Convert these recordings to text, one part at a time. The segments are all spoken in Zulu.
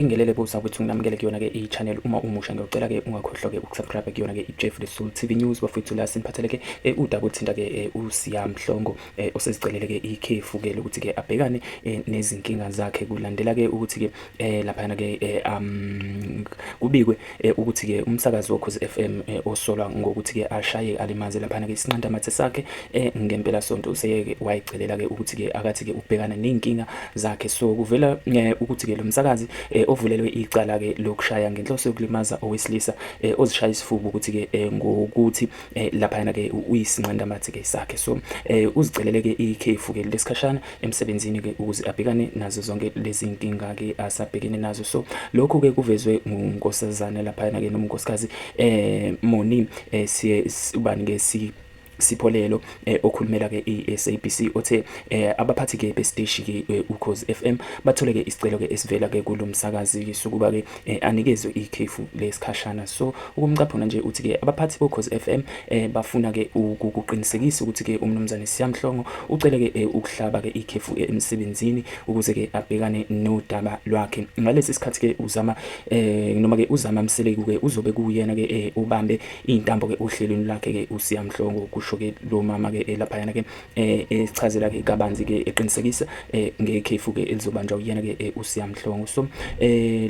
Ingelele bosawethu nginamukele kuyona-ke i-channel uma umusha ngiyocela-ke ungakhohlwa-ke ukusubscribe kuyona-ke i-Jeff Lesotho TV News bafethu la siniphathele-ke udaba oluthinta-ke uSiya Mhlongo osezicelele-ke ikhefu-ke lokuthi-ke abhekane nezinkinga zakhe kulandela-ke ukuthi-ke laphayana-ke kubikwe ukuthi-ke umsakazi woKhozi FM osolwa ngokuthi-ke ashaye alimaze laphayana-ke isinqandamathe sakhe ngempela sonto useyeke wayicelela-ke ukuthi-ke akathi-ke ukubhekana ney'nkinga zakhe. So kuvela ukuthi-ke lo msakazi ovulelwe icala-ke lokushaya ngenhloso yokulimaza owesilisa ozishaya isifuba ukuthi-ke ngokuthi laphayana-ke uyisinqandamathe-ke sakhe. So uzicelele-ke ikhefu-ke lesikhashana emsebenzini-ke ukuze abhekane nazo zonke lezi nkinga-ke asabhekene nazo. So lokhu-ke kuvezwe unkosazana laphayana-ke noma unkosikazi Moni ubani-ke Sipholelo okhulumela-ke i-SABC othe abaphathi-ke besiteshi-ke uKhozi FM bathole-ke isicelo-ke esivela-ke kulo msakazi sokuba-ke anikezwe ikhefu lesikhashana. So ukumcaphuna nje uthi-ke abaphathi boKhozi FM bafuna-ke ukuqinisekisa ukuthi-ke umnumzane Siya Mhlongo ucele-ke ukuhlaba-ke ikhefu emsebenzini ukuze-ke abhekane nodaba lwakhe. Ngalesi sikhathi-ke uzama noma-ke uzama Mseleku-ke uzobe kuyena-ke ubambe iy'ntambo-ke ohlelweni lakhe-ke uSiya Mhlongo ke lo mama-ke laphayana-ke esichazela-ke kabanzi-ke eqinisekisa ngekhefu-ke elizobanjwa uyena-ke uSiya Mhlongo. So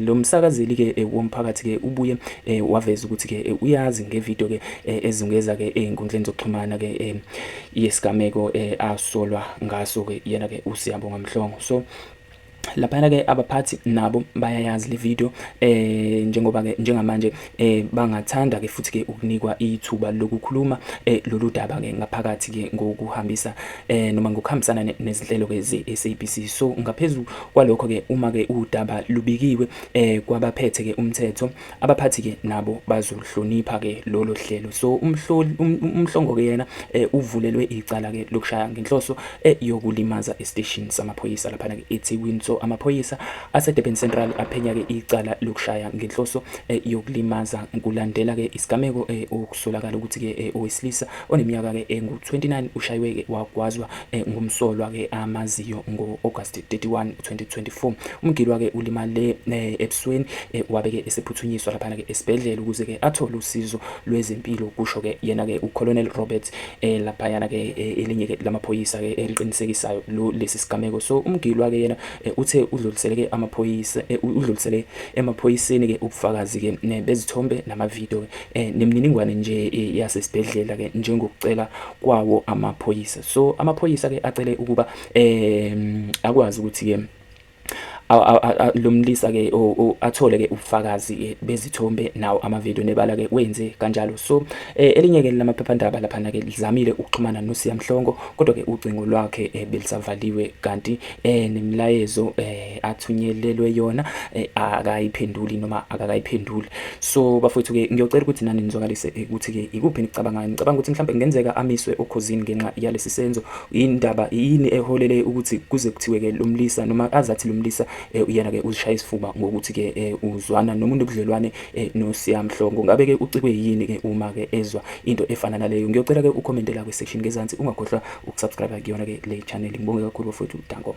lo msakazeli-ke womphakathi-ke ubuye waveza ukuthi-ke uyazi ngevidiyo-ke ezungeza-ke ey'nkundleni zokuxhumana-ke yesigameko asolwa ngaso-ke yena-ke uSiya Mhlongo. So laphayana-ke abaphathi nabo bayayazi le video njengoba-ke njengamanje bangathanda-ke futhi-ke ukunikwa ithuba lokukhuluma lolu daba-ke ngaphakathi-ke ngokuhambisa noma ngokuhambisana nezinhlelo-ke ze-SABC. So ngaphezu kwalokho-ke uma-ke udaba lubikiwe kwabaphethe-ke umthetho, abaphathi-ke nabo bazoluhlonipha-ke lolo hlelo. So umhlongo-ke yena uvulelwe icala-ke lokushaya ngenhloso yokulimaza esiteshini samaphoyisa laphana-ke eThekwini. So amaphoyisa aseDurban Central aphenya-ke icala lokushaya ngenhloso yokulimaza kulandela-ke isigameko okusolakala ukuthi-ke owesilisa oneminyaka-ke engu-29 ushayiwe-ke wagwazwa ngumsolwa-ke amaziyo ngo-August 31, 2024. Umgilwa-ke ulimale ebusweni wabe-ke esephuthunyiswa laphana-ke esibhedlela ukuze-ke athole usizo lwezempilo kusho-ke yena-ke uColonel Robert laphayana-ke elinye-ke lamaphoyisa-ke eliqinisekisayo lesi sigameko. So umgilwa-ke yena uthe udlulisele-ke udlulisele emaphoyiseni-ke ubufakazi-ke bezithombe namavidiyo nemininingwane nje yasesibhedlela-ke njengokucela kwawo amaphoyisa. So amaphoyisa-ke acele ukuba akwazi ukuthi-ke lo mlisa-ke athole-ke ubufakazi bezithombe nawo amavidiyo nebala-ke wenze kanjalo. So elinye-ke lamaphephandaba laphana-ke lizamile ukuxhumana noSiya Mhlongo kodwa-ke ucingo lwakhe belisavaliwe kanti nemilayezo athunyelelwe yona akayiphenduli noma akakayiphenduli. So bafowethu-ke ngiyocela ukuthi nani nizwakalise ukuthi-ke ikuphi nikucabangayo. Ngicabanga ukuthi mhlawumbe kungenzeka amiswe okhozini ngenxa yalesi senzo. Yini eholele ukuthi kuze kuthiwe-ke lo mlisa noma azathi lo mlisa uyena-ke uzishaya isifuba ngokuthi-ke uzwana noma unobudlelwane noSiya Mhlongo. Ngabe-ke ucikwe yini-ke uma-ke ezwa into efana naleyo? Ngiyocela-ke ucommente la kwi-section ngezansi, ungakhohlwa ukusubscribe kuyona-ke le channel. Ngibonge kakhulu bafowethu, danko.